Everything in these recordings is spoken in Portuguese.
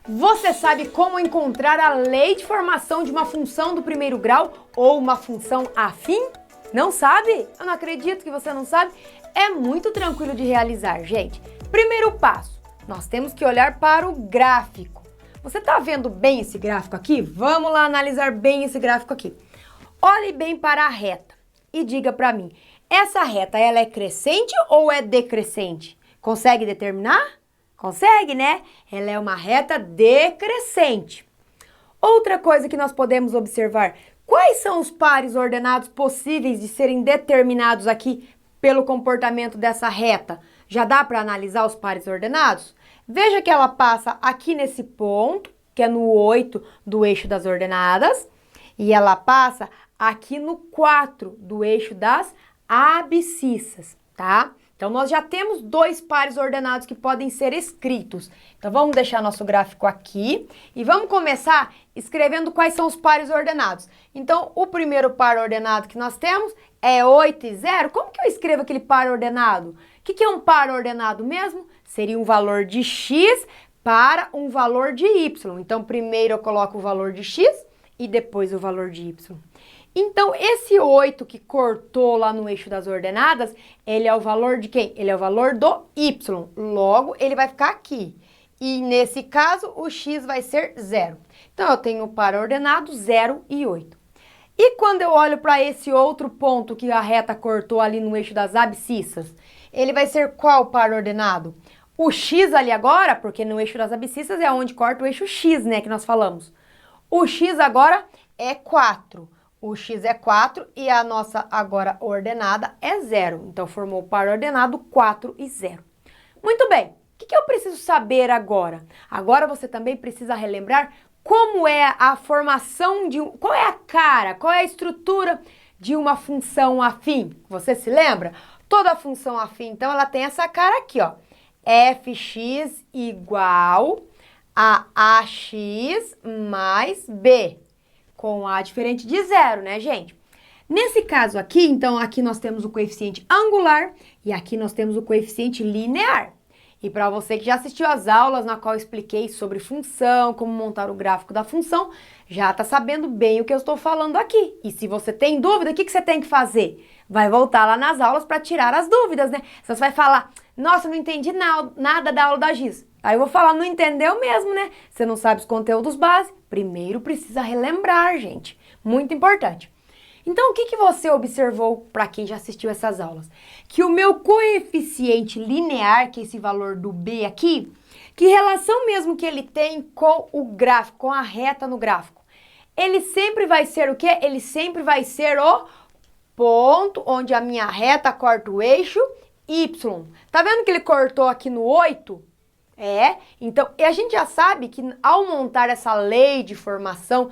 Você sabe como encontrar a lei de formação de uma função do primeiro grau ou uma função afim? Não sabe? Eu não acredito que você não sabe. É muito tranquilo de realizar, gente. Primeiro passo, nós temos que olhar para o gráfico. Você está vendo bem esse gráfico aqui? Vamos lá analisar bem esse gráfico aqui. Olhe bem para a reta e diga para mim, essa reta ela é crescente ou é decrescente? Consegue determinar? Consegue, né? Ela é uma reta decrescente. Outra coisa que nós podemos observar, quais são os pares ordenados possíveis de serem determinados aqui pelo comportamento dessa reta? Já dá para analisar os pares ordenados? Veja que ela passa aqui nesse ponto, que é no 8 do eixo das ordenadas, e ela passa aqui no 4 do eixo das abscissas, tá? Então, nós já temos dois pares ordenados que podem ser escritos. Então, vamos deixar nosso gráfico aqui e vamos começar escrevendo quais são os pares ordenados. Então, o primeiro par ordenado que nós temos é 8 e 0. Como que eu escrevo aquele par ordenado? O que é um par ordenado mesmo? Seria um valor de x para um valor de y. Então, primeiro eu coloco o valor de x e depois o valor de y. Então, esse 8 que cortou lá no eixo das ordenadas, ele é o valor de quem? Ele é o valor do y. Logo, ele vai ficar aqui. E nesse caso, o x vai ser 0. Então, eu tenho o par ordenado 0 e 8. E quando eu olho para esse outro ponto que a reta cortou ali no eixo das abscissas, ele vai ser qual par ordenado? O x ali agora, porque no eixo das abscissas é onde corta o eixo x, né, que nós falamos. O x agora é 4. O x é 4 e a nossa agora ordenada é 0. Então, formou o par ordenado 4 e 0. Muito bem. O que eu preciso saber agora? Agora você também precisa relembrar como é a formação de qual é a cara, qual é a estrutura de uma função afim. Você se lembra? Toda função afim, então, ela tem essa cara aqui, ó. fx igual a ax mais b. Com A diferente de 0, né, gente? Nesse caso aqui, então, aqui nós temos o coeficiente angular e aqui nós temos o coeficiente linear. E para você que já assistiu às aulas na qual eu expliquei sobre função, como montar o gráfico da função, já está sabendo bem o que eu estou falando aqui. E se você tem dúvida, o que você tem que fazer? Vai voltar lá nas aulas para tirar as dúvidas, né? Você vai falar, nossa, não entendi nada da aula da Giz. Aí eu vou falar, não entendeu mesmo, né? Você não sabe os conteúdos base? Primeiro precisa relembrar, gente. Muito importante. Então, o que você observou para quem já assistiu essas aulas? Que o meu coeficiente linear, que é esse valor do B aqui, que relação mesmo que ele tem com o gráfico, com a reta no gráfico? Ele sempre vai ser o quê? Ele sempre vai ser o ponto onde a minha reta corta o eixo Y. Tá vendo que ele cortou aqui no 8? Então, a gente já sabe que ao montar essa lei de formação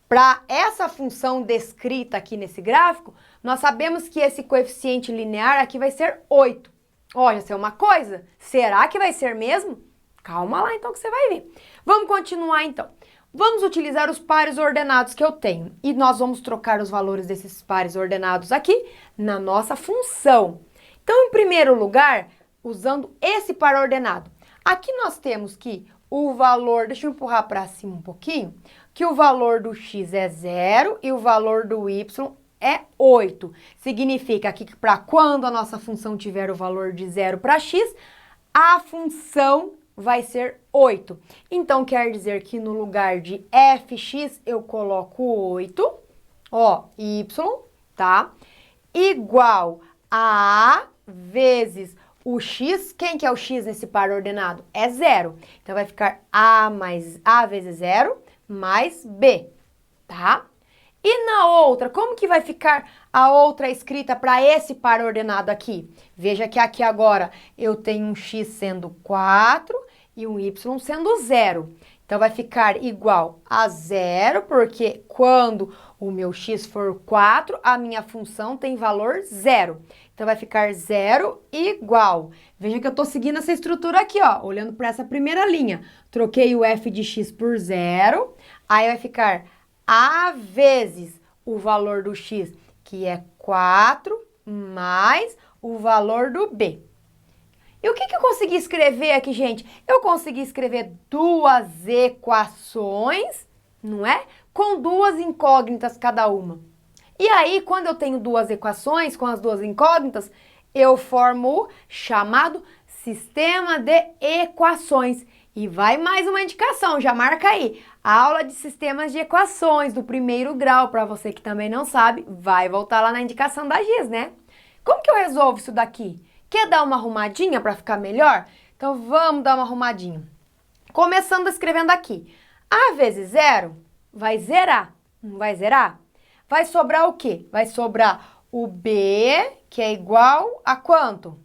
para essa função descrita aqui nesse gráfico, nós sabemos que esse coeficiente linear aqui vai ser 8. Olha, isso é uma coisa. Será que vai ser mesmo? Calma lá então que você vai ver. Vamos continuar então. Vamos utilizar os pares ordenados que eu tenho e nós vamos trocar os valores desses pares ordenados aqui na nossa função. Então, em primeiro lugar, usando esse par ordenado, aqui nós temos que o valor, deixa eu empurrar para cima um pouquinho, que o valor do x é 0 e o valor do y é 8. Significa que para quando a nossa função tiver o valor de 0 para x, a função vai ser 8. Então, quer dizer que no lugar de fx eu coloco 8, ó, y, tá? Igual a vezes o x, quem que é o x nesse par ordenado? É 0. Então, vai ficar a vezes 0 mais b, tá? E na outra, como que vai ficar a outra escrita para esse par ordenado aqui? Veja que aqui agora eu tenho um x sendo 4 e um y sendo 0. Então, vai ficar igual a 0, porque quando o meu x for 4, a minha função tem valor 0. Então, vai ficar 0 igual. Veja que eu estou seguindo essa estrutura aqui, ó, olhando para essa primeira linha. Troquei o f de x por 0, aí vai ficar a vezes o valor do x, que é 4, mais o valor do b. E o que eu consegui escrever aqui, gente? Eu consegui escrever duas equações, não é? Com duas incógnitas cada uma. E aí, quando eu tenho duas equações com as duas incógnitas, eu formo o chamado sistema de equações. E vai mais uma indicação, já marca aí. Aula de sistemas de equações do primeiro grau, para você que também não sabe, vai voltar lá na indicação da Giz, né? Como que eu resolvo isso daqui? Quer dar uma arrumadinha para ficar melhor? Então vamos dar uma arrumadinha. Começando escrevendo aqui. A vezes zero vai zerar, não vai zerar? Vai sobrar o quê? Vai sobrar o B, que é igual a quanto?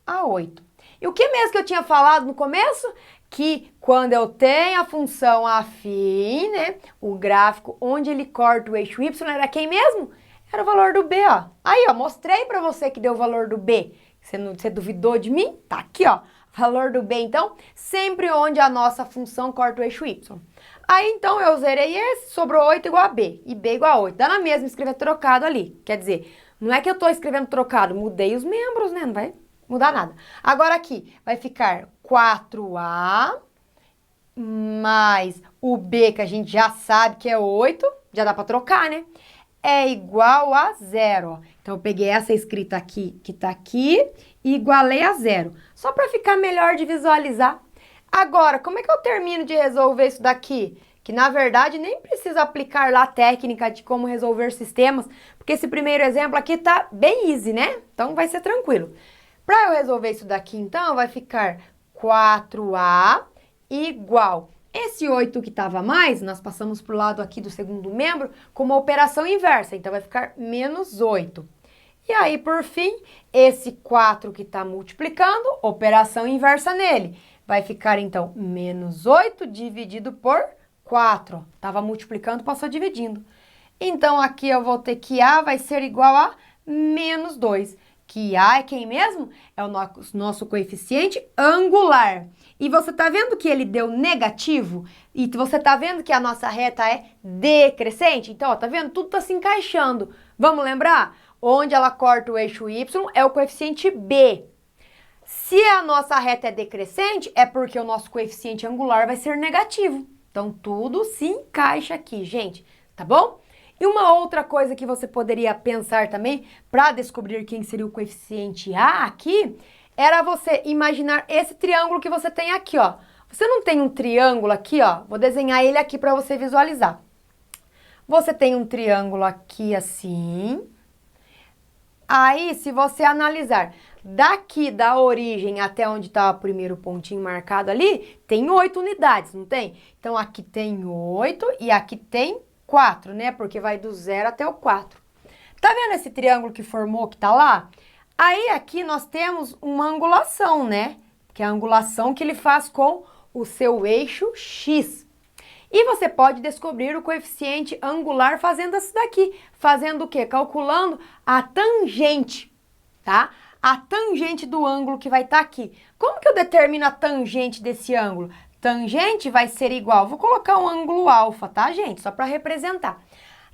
A 8. E o que mesmo que eu tinha falado no começo? Que quando eu tenho a função afim, né, o gráfico onde ele corta o eixo y era quem mesmo? Era o valor do B, ó. Aí, ó, mostrei pra você que deu o valor do B. Você duvidou de mim? Tá aqui, ó. Valor do B, então, sempre onde a nossa função corta o eixo y. Aí, então, eu zerei esse, sobrou 8 igual a B, e B igual a 8. Dá na mesma escrever trocado ali. Quer dizer, não é que eu tô escrevendo trocado, mudei os membros, né? Não vai mudar nada. Agora aqui, vai ficar 4A mais o B, que a gente já sabe que é 8, já dá pra trocar, né? É igual a zero, ó. Então, eu peguei essa escrita aqui, que tá aqui, e igualei a zero. Só para ficar melhor de visualizar. Agora, como é que eu termino de resolver isso daqui? Que, na verdade, nem precisa aplicar lá a técnica de como resolver sistemas, porque esse primeiro exemplo aqui tá bem easy, né? Então, vai ser tranquilo. Para eu resolver isso daqui, então, vai ficar 4A igual... Esse 8 que estava a mais, nós passamos para o lado aqui do segundo membro com uma operação inversa, então vai ficar menos 8. E aí, por fim, esse 4 que está multiplicando, operação inversa nele. Vai ficar, então, menos 8 dividido por 4. Estava multiplicando, passou dividindo. Então, aqui eu vou ter que A vai ser igual a menos 2. Que A é quem mesmo? É o nosso coeficiente angular. E você tá vendo que ele deu negativo? E você tá vendo que a nossa reta é decrescente? Então, ó, tá vendo? Tudo tá se encaixando. Vamos lembrar? Onde ela corta o eixo y é o coeficiente B. Se a nossa reta é decrescente, é porque o nosso coeficiente angular vai ser negativo. Então, tudo se encaixa aqui, gente. Tá bom? E uma outra coisa que você poderia pensar também, para descobrir quem seria o coeficiente A aqui, era você imaginar esse triângulo que você tem aqui, ó. Você não tem um triângulo aqui, ó? Vou desenhar ele aqui para você visualizar. Você tem um triângulo aqui assim. Aí, se você analisar daqui da origem até onde está o primeiro pontinho marcado ali, tem 8 unidades, não tem? Então, aqui tem 8 e aqui tem 4, né? Porque vai do 0 até o 4. Tá vendo esse triângulo que formou, que tá lá? Aí, aqui nós temos uma angulação, né? Que é a angulação que ele faz com o seu eixo X. E você pode descobrir o coeficiente angular fazendo isso daqui. Fazendo o quê? Calculando a tangente, tá? A tangente do ângulo que vai estar aqui. Como que eu determino a tangente desse ângulo? Tangente vai ser igual... Vou colocar um ângulo alfa, tá, gente? Só para representar.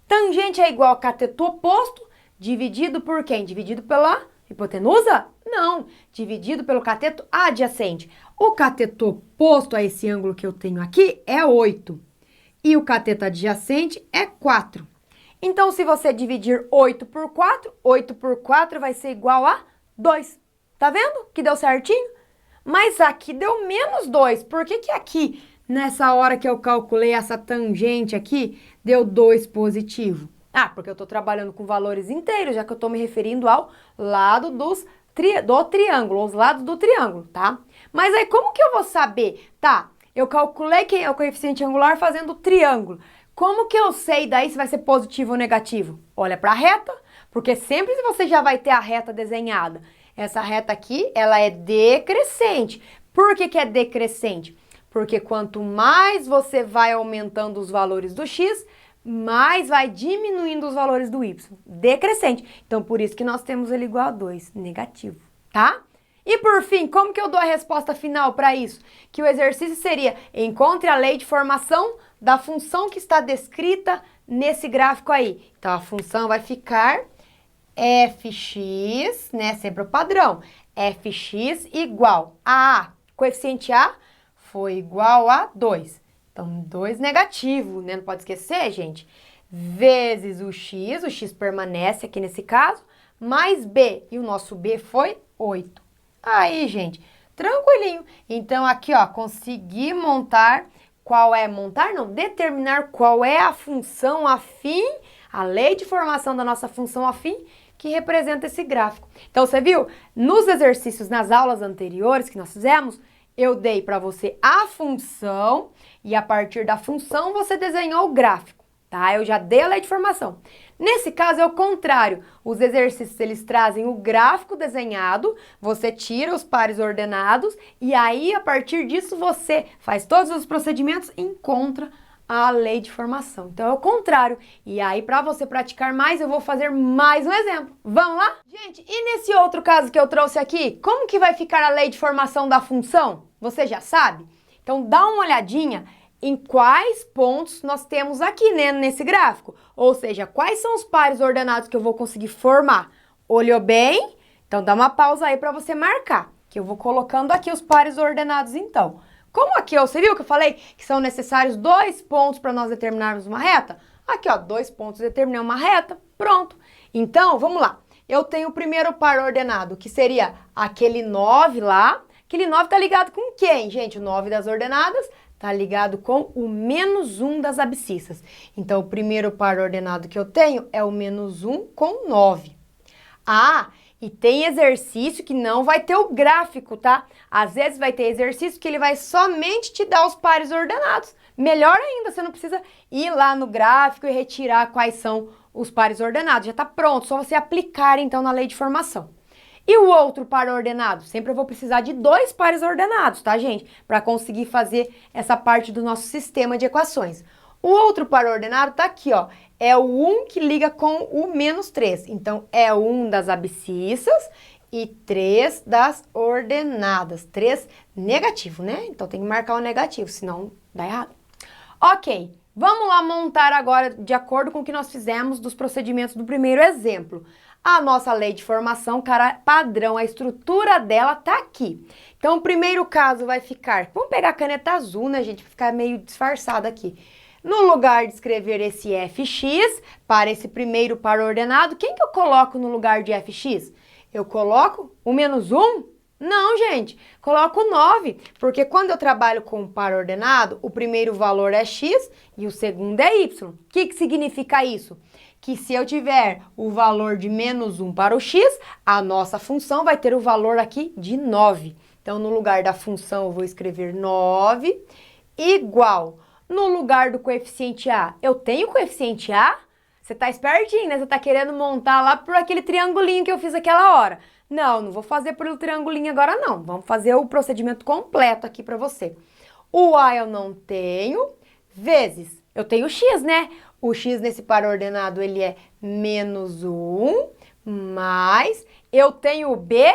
Tangente é igual a cateto oposto dividido por quem? Dividido pela hipotenusa? Não, dividido pelo cateto adjacente. O cateto oposto a esse ângulo que eu tenho aqui é 8. E o cateto adjacente é 4. Então, se você dividir 8 por 4 vai ser igual a 2. Tá vendo que deu certinho? Mas aqui deu menos 2. Por que que aqui, nessa hora que eu calculei essa tangente aqui, deu 2 positivo? Ah, porque eu estou trabalhando com valores inteiros, já que eu estou me referindo ao lado do triângulo, os lados do triângulo, tá? Mas aí, como que eu vou saber? Tá, eu calculei quem é o coeficiente angular fazendo o triângulo. Como que eu sei daí se vai ser positivo ou negativo? Olha para a reta, porque sempre você já vai ter a reta desenhada. Essa reta aqui, ela é decrescente. Por que que é decrescente? Porque quanto mais você vai aumentando os valores do x, mais vai diminuindo os valores do y. Decrescente. Então, por isso que nós temos ele igual a 2, negativo, tá? E por fim, como que eu dou a resposta final para isso? Que o exercício seria: encontre a lei de formação da função que está descrita nesse gráfico aí. Então, a função vai ficar fx, né, sempre o padrão, fx igual a coeficiente a foi igual a 2. Então, 2 negativo, né, não pode esquecer, gente, vezes o x permanece aqui nesse caso, mais b, e o nosso b foi 8. Aí, gente, tranquilinho. Então, aqui, ó, consegui determinar qual é a função afim, a lei de formação da nossa função afim, que representa esse gráfico. Então, você viu? Nos exercícios, nas aulas anteriores que nós fizemos, eu dei para você a função e a partir da função você desenhou o gráfico, tá? Eu já dei a lei de formação. Nesse caso é o contrário. Os exercícios, eles trazem o gráfico desenhado, você tira os pares ordenados e aí, a partir disso, você faz todos os procedimentos e encontra a lei de formação. Então, é o contrário. E aí, para você praticar mais, eu vou fazer mais um exemplo. Vamos lá? Gente, e nesse outro caso que eu trouxe aqui, como que vai ficar a lei de formação da função? Você já sabe? Então, dá uma olhadinha em quais pontos nós temos aqui, né, nesse gráfico. Ou seja, quais são os pares ordenados que eu vou conseguir formar. Olhou bem? Então, dá uma pausa aí para você marcar, que eu vou colocando aqui os pares ordenados, então. Como aqui, ó, você viu que eu falei que são necessários 2 pontos para nós determinarmos uma reta? Aqui, ó, 2 pontos determinam uma reta, pronto. Então, vamos lá. Eu tenho o primeiro par ordenado, que seria aquele 9 lá. Aquele 9 tá ligado com quem, gente? O 9 das ordenadas tá ligado com o menos 1 das abscissas. Então, o primeiro par ordenado que eu tenho é o menos 1 com 9. Ah, e tem exercício que não vai ter o gráfico, tá? Às vezes vai ter exercício que ele vai somente te dar os pares ordenados. Melhor ainda, você não precisa ir lá no gráfico e retirar quais são os pares ordenados. Já tá pronto, só você aplicar então na lei de formação. E o outro par ordenado? Sempre eu vou precisar de 2 pares ordenados, tá, gente? Para conseguir fazer essa parte do nosso sistema de equações. O outro par ordenado tá aqui, ó. É o 1 que liga com o menos 3. Então, é 1 das abscissas e 3 das ordenadas. 3 negativo, né? Então, tem que marcar o negativo, senão dá errado. Ok, vamos lá montar agora, de acordo com o que nós fizemos dos procedimentos do primeiro exemplo. A nossa lei de formação padrão, a estrutura dela tá aqui. Então, o primeiro caso vai ficar... Vamos pegar a caneta azul, né, gente? Pra ficar meio disfarçado aqui. No lugar de escrever esse fx para esse primeiro par ordenado, quem que eu coloco no lugar de fx? Eu coloco o menos 1? Não, gente, coloco 9, porque quando eu trabalho com par ordenado, o primeiro valor é x e o segundo é y. O que significa isso? Que se eu tiver o valor de menos 1 para o x, a nossa função vai ter o valor aqui de 9. Então, no lugar da função, eu vou escrever 9 igual... No lugar do coeficiente A, eu tenho coeficiente A? Você tá espertinho, né? Você tá querendo montar lá por aquele triangulinho que eu fiz aquela hora. Não, não vou fazer por o triangulinho agora não. Vamos fazer o procedimento completo aqui para você. O A eu não tenho, vezes, eu tenho o X, né? O X nesse par ordenado, ele é menos 1, mais, eu tenho o B...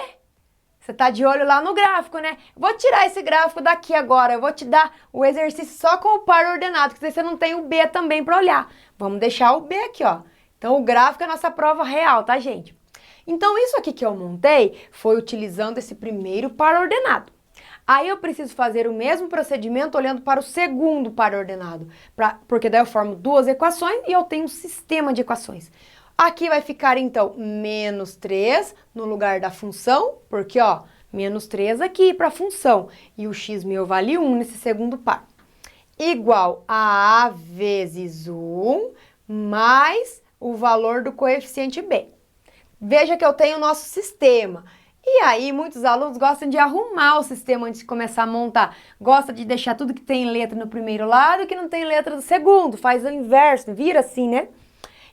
Você tá de olho lá no gráfico, né? Vou tirar esse gráfico daqui agora. Eu vou te dar o exercício só com o par ordenado, que você não tem o B também para olhar. Vamos deixar o B aqui, ó. Então, o gráfico é a nossa prova real, tá, gente? Então, isso aqui que eu montei foi utilizando esse primeiro par ordenado. Aí, eu preciso fazer o mesmo procedimento olhando para o segundo par ordenado. Porque daí eu formo 2 equações e eu tenho um sistema de equações. Aqui vai ficar, então, menos 3 no lugar da função, porque, ó, menos 3 aqui para a função. E o x meu vale 1 nesse segundo par. Igual a A vezes 1 mais o valor do coeficiente B. Veja que eu tenho o nosso sistema. E aí, muitos alunos gostam de arrumar o sistema antes de começar a montar. Gosta de deixar tudo que tem letra no primeiro lado e que não tem letra do segundo. Faz o inverso, vira assim, né?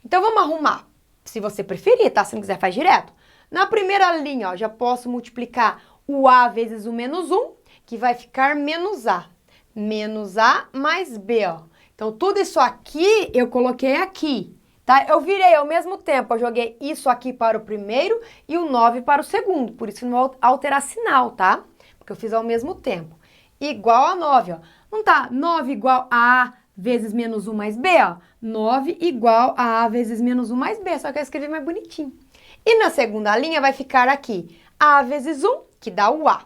Então, vamos arrumar. Se você preferir, tá? Se não quiser, faz direto. Na primeira linha, ó, já posso multiplicar o A vezes o menos 1, que vai ficar menos A. Menos A mais B, ó. Então, tudo isso aqui, eu coloquei aqui, tá? Eu virei ao mesmo tempo, eu joguei isso aqui para o primeiro e o 9 para o segundo. Por isso que não vou alterar sinal, tá? Porque eu fiz ao mesmo tempo. Igual a 9, ó. Não tá 9 igual a A vezes menos 1 mais B, ó. 9 igual a A vezes menos 1 mais B, só que eu escrevi mais bonitinho. E na segunda linha vai ficar aqui A vezes 1, que dá o A.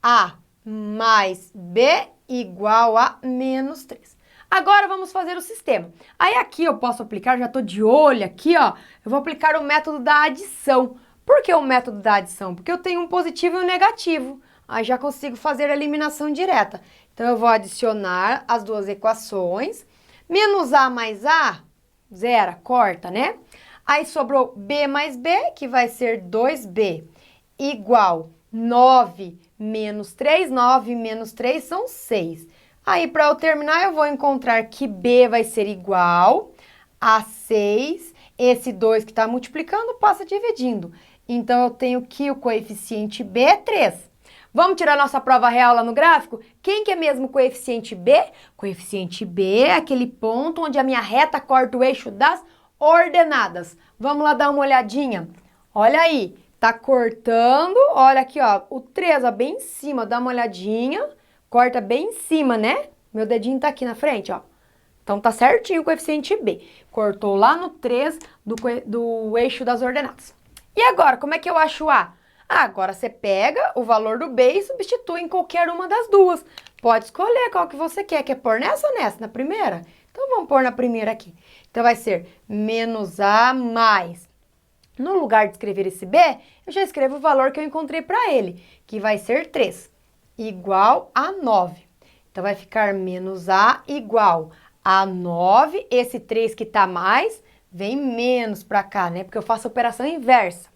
A mais B igual a menos 3. Agora vamos fazer o sistema. Aí aqui eu posso aplicar, já estou de olho aqui, ó. Eu vou aplicar o método da adição. Por que o método da adição? Porque eu tenho um positivo e um negativo. Aí já consigo fazer a eliminação direta. Então eu vou adicionar as duas equações. Menos A mais A, zero, corta, né? Aí sobrou B mais B, que vai ser 2B, igual 9 menos 3. 9 menos 3 são 6. Aí, para eu terminar, eu vou encontrar que B vai ser igual a 6. Esse 2 que está multiplicando passa dividindo. Então, eu tenho que o coeficiente B é 3. Vamos tirar nossa prova real lá no gráfico? Quem que é mesmo o coeficiente B? Coeficiente B é aquele ponto onde a minha reta corta o eixo das ordenadas. Vamos lá dar uma olhadinha. Olha aí, tá cortando, olha aqui, ó, o 3, ó, bem em cima, dá uma olhadinha, corta bem em cima, né? Meu dedinho tá aqui na frente, ó. Então tá certinho o coeficiente B. Cortou lá no 3 do eixo das ordenadas. E agora, como é que eu acho o A? Ah, agora você pega o valor do B e substitui em qualquer uma das duas. Pode escolher qual que você quer. Quer pôr nessa ou nessa? Na primeira? Então vamos pôr na primeira aqui. Então vai ser menos A mais. No lugar de escrever esse B, eu já escrevo o valor que eu encontrei para ele, que vai ser 3, igual a 9. Então vai ficar menos A igual a 9. Esse 3 que está mais, vem menos para cá, né? Porque eu faço a operação inversa.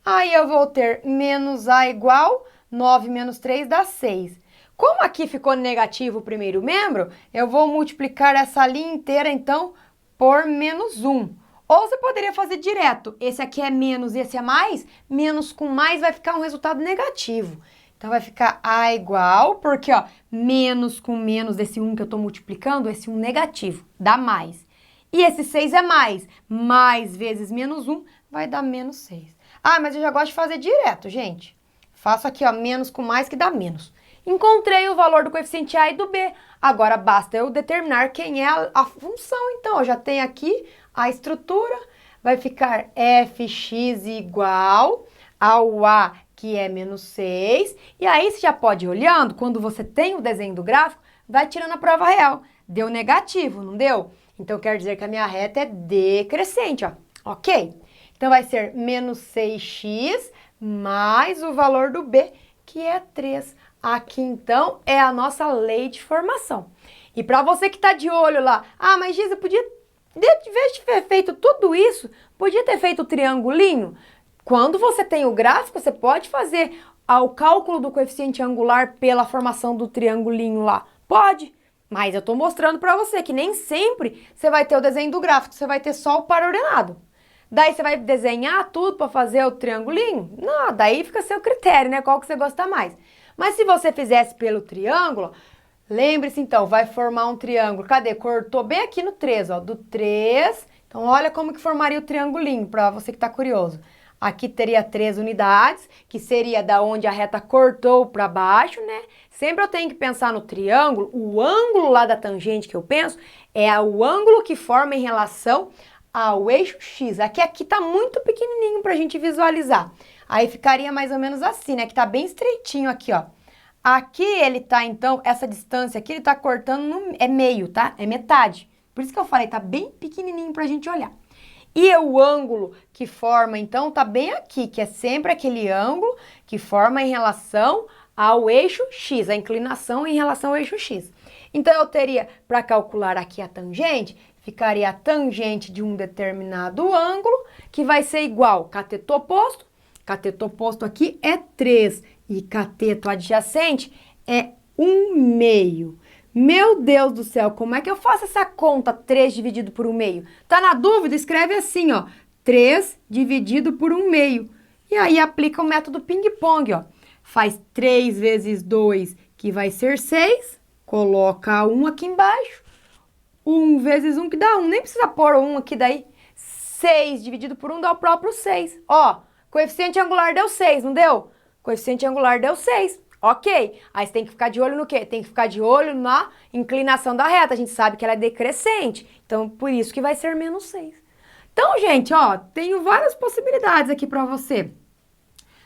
Aí eu vou ter menos A igual 9 menos 3 dá 6. Como aqui ficou negativo o primeiro membro, eu vou multiplicar essa linha inteira, então, por menos 1. Ou você poderia fazer direto. Esse aqui é menos e esse é mais. Menos com mais vai ficar um resultado negativo. Então, vai ficar A igual, porque, ó, menos com menos desse 1 que eu estou multiplicando, esse 1 negativo, dá mais. E esse 6 é mais. Mais vezes menos 1 vai dar menos 6. Ah, mas eu já gosto de fazer direto, gente. Faço aqui, ó, menos com mais que dá menos. Encontrei o valor do coeficiente A e do B. Agora basta eu determinar quem é a função. Então, eu já tenho aqui a estrutura. Vai ficar fx igual ao A, que é menos 6. E aí, você já pode ir olhando, quando você tem o desenho do gráfico, vai tirando a prova real. Deu negativo, não deu? Então, quer dizer que a minha reta é decrescente, ó. Ok? Então, vai ser menos 6x mais o valor do B, que é 3. Aqui, então, é a nossa lei de formação. E para você que está de olho lá, ah, mas Giza, podia, de vez de ter feito tudo isso, podia ter feito o triangulinho? Quando você tem o gráfico, você pode fazer o cálculo do coeficiente angular pela formação do triangulinho lá. Pode, mas eu estou mostrando para você que nem sempre você vai ter o desenho do gráfico, você vai ter só o par ordenado. Daí você vai desenhar tudo para fazer o triangulinho? Não, daí fica a seu critério, né? Qual que você gosta mais. Mas se você fizesse pelo triângulo, lembre-se então, vai formar um triângulo. Cadê? Cortou bem aqui no 3, ó, do 3. Então, olha como que formaria o triangulinho, para você que está curioso. Aqui teria 3 unidades, que seria da onde a reta cortou para baixo, né? Sempre eu tenho que pensar no triângulo, o ângulo lá da tangente que eu penso é o ângulo que forma em relação ao eixo X. Aqui tá muito pequenininho pra gente visualizar. Aí ficaria mais ou menos assim, né? Que tá bem estreitinho aqui, ó. Aqui ele tá, então, essa distância aqui, ele tá cortando é meio, tá? É metade. Por isso que eu falei, tá bem pequenininho pra gente olhar. E o ângulo que forma, então, tá bem aqui, que é sempre aquele ângulo que forma em relação ao eixo X, a inclinação em relação ao eixo X. Então, eu teria, para calcular aqui a tangente, ficaria a tangente de um determinado ângulo, que vai ser igual cateto oposto. Cateto oposto aqui é 3 e cateto adjacente é 1/2. Meu Deus do céu, como é que eu faço essa conta 3 dividido por 1/2? Tá na dúvida? Escreve assim, ó, 3 dividido por 1/2. E aí aplica o método ping-pong, ó. Faz 3 vezes 2, que vai ser 6. Coloca 1 aqui embaixo. 1 vezes 1 que dá 1. Nem precisa pôr 1 aqui daí. 6 dividido por 1 dá o próprio 6. Ó, coeficiente angular deu 6, não deu? Coeficiente angular deu 6. Ok. Aí você tem que ficar de olho no quê? Tem que ficar de olho na inclinação da reta. A gente sabe que ela é decrescente. Então, por isso que vai ser menos 6. Então, gente, ó, tenho várias possibilidades aqui para você.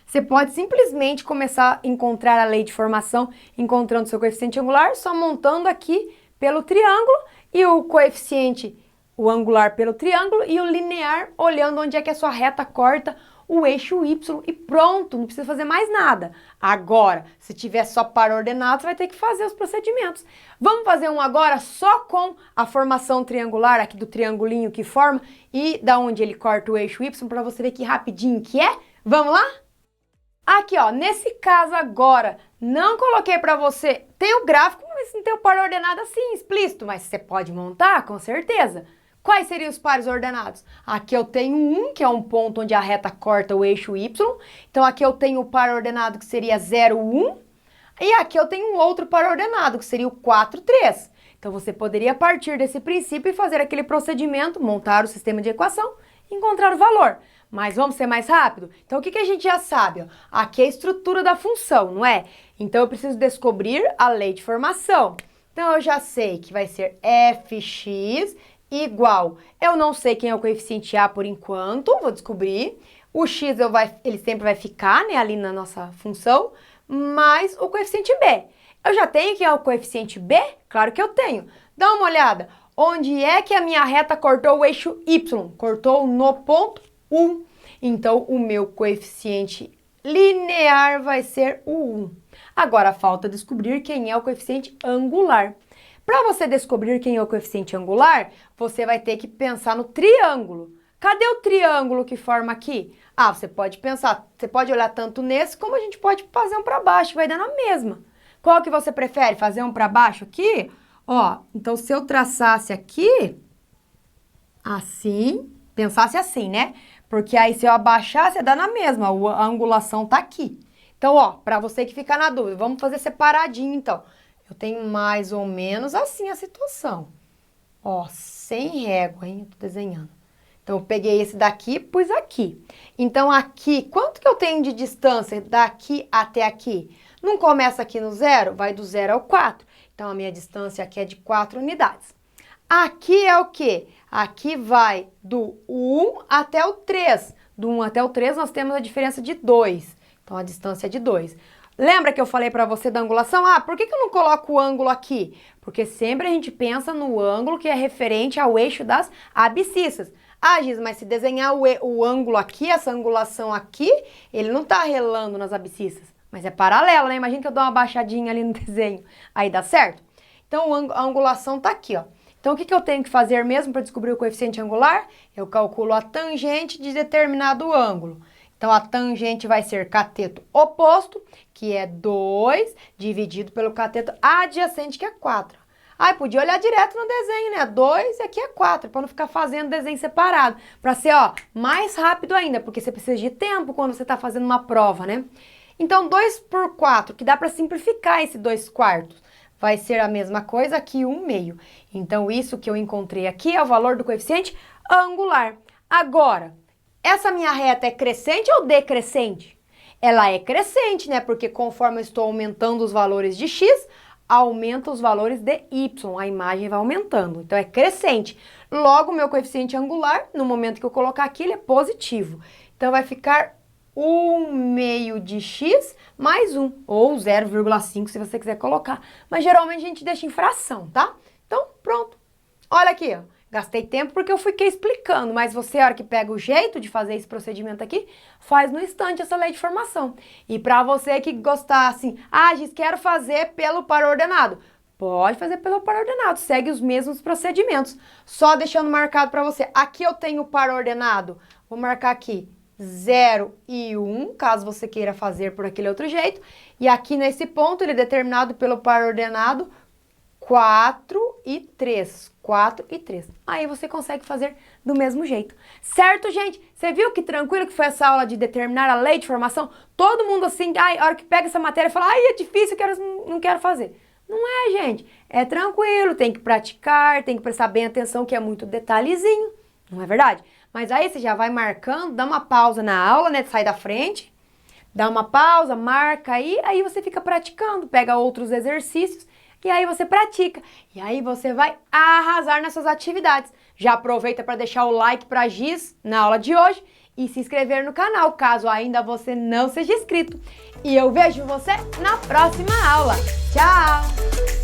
Você pode simplesmente começar a encontrar a lei de formação, encontrando seu coeficiente angular, só montando aqui pelo triângulo e o coeficiente, o angular pelo triângulo e o linear olhando onde é que a sua reta corta o eixo Y e pronto, não precisa fazer mais nada. Agora, se tiver só par ordenado, você vai ter que fazer os procedimentos. Vamos fazer um agora só com a formação triangular aqui do triangulinho que forma e da onde ele corta o eixo Y para você ver que rapidinho que é. Vamos lá? Aqui, ó, nesse caso agora, não coloquei para você, tem o gráfico, mas não tem o par ordenado assim, explícito, mas você pode montar, com certeza. Quais seriam os pares ordenados? Aqui eu tenho um, que é um ponto onde a reta corta o eixo Y, então aqui eu tenho o par ordenado que seria 0, 1, e aqui eu tenho um outro par ordenado, que seria o 4, 3. Então você poderia partir desse princípio e fazer aquele procedimento, montar o sistema de equação e encontrar o valor. Mas vamos ser mais rápido? Então, o que a gente já sabe? Ó? Aqui é a estrutura da função, não é? Então, eu preciso descobrir a lei de formação. Então, eu já sei que vai ser fx igual. Eu não sei quem é o coeficiente a por enquanto, vou descobrir. O x ele sempre vai ficar, né, ali na nossa função, mais o coeficiente b. Eu já tenho quem é o coeficiente b? Claro que eu tenho. Dá uma olhada. Onde é que a minha reta cortou o eixo y? Cortou no ponto 1. Então, o meu coeficiente linear vai ser o 1. Agora, falta descobrir quem é o coeficiente angular. Para você descobrir quem é o coeficiente angular, você vai ter que pensar no triângulo. Cadê o triângulo que forma aqui? Ah, você pode pensar, você pode olhar tanto nesse, como a gente pode fazer um para baixo, vai dar na mesma. Qual que você prefere? Fazer um para baixo aqui? Ó, então se eu traçasse aqui, assim, pensasse assim, né? Porque aí se eu abaixar, você dá na mesma, a angulação tá aqui. Então, ó, para você que fica na dúvida, vamos fazer separadinho, então. Eu tenho mais ou menos assim a situação. Ó, sem régua, hein? Eu tô desenhando. Então, eu peguei esse daqui e pus aqui. Então, aqui, quanto que eu tenho de distância daqui até aqui? Não começa aqui no 0? Vai do 0 ao 4. Então, a minha distância aqui é de 4 unidades. Aqui é o quê? Aqui vai do 1 até o 3. Do 1 até o 3, nós temos a diferença de 2. Então, a distância é de 2. Lembra que eu falei para você da angulação? Ah, por que eu não coloco o ângulo aqui? Porque sempre a gente pensa no ângulo que é referente ao eixo das abscissas. Ah, Giz, mas se desenhar o ângulo aqui, essa angulação aqui, ele não tá relando nas abscissas. Mas é paralelo, né? Imagina que eu dou uma baixadinha ali no desenho. Aí dá certo? Então, a angulação tá aqui, ó. Então, o que eu tenho que fazer mesmo para descobrir o coeficiente angular? Eu calculo a tangente de determinado ângulo. Então, a tangente vai ser cateto oposto, que é 2, dividido pelo cateto adjacente, que é 4. Ai, podia olhar direto no desenho, né? 2 e aqui é 4, para não ficar fazendo desenho separado. Para ser, ó, mais rápido ainda, porque você precisa de tempo quando você está fazendo uma prova, né? Então, 2 por 4, que dá para simplificar esse 2 quartos. Vai ser a mesma coisa aqui, 1 meio. Então, isso que eu encontrei aqui é o valor do coeficiente angular. Agora, essa minha reta é crescente ou decrescente? Ela é crescente, né? Porque conforme eu estou aumentando os valores de x, aumenta os valores de y. A imagem vai aumentando. Então, é crescente. Logo, meu coeficiente angular, no momento que eu colocar aqui, ele é positivo. Então, vai ficar 1 meio de x mais 1, ou 0,5 se você quiser colocar. Mas geralmente a gente deixa em fração, tá? Então, pronto. Olha aqui, ó. Gastei tempo porque eu fiquei explicando, mas você, a hora que pega o jeito de fazer esse procedimento aqui, faz no instante essa lei de formação. E para você que gostar assim, ah, Giz, quero fazer pelo par ordenado. Pode fazer pelo par ordenado, segue os mesmos procedimentos. Só deixando marcado para você. Aqui eu tenho o par ordenado. Vou marcar aqui 0 e 1, caso você queira fazer por aquele outro jeito. E aqui nesse ponto, ele é determinado pelo par ordenado 4 e 3. 4 e 3. Aí você consegue fazer do mesmo jeito. Certo, gente? Você viu que tranquilo que foi essa aula de determinar a lei de formação? Todo mundo assim, ai, a hora que pega essa matéria fala, ai, é difícil, não quero fazer. Não é, gente. É tranquilo, tem que praticar, tem que prestar bem atenção, que é muito detalhezinho. Não é verdade? Mas aí você já vai marcando, dá uma pausa na aula, né? Sai da frente, dá uma pausa, marca aí você fica praticando, pega outros exercícios E aí você pratica. E aí você vai arrasar nas suas atividades. Já aproveita para deixar o like para Giz na aula de hoje e se inscrever no canal, caso ainda você não seja inscrito. E eu vejo você na próxima aula. Tchau!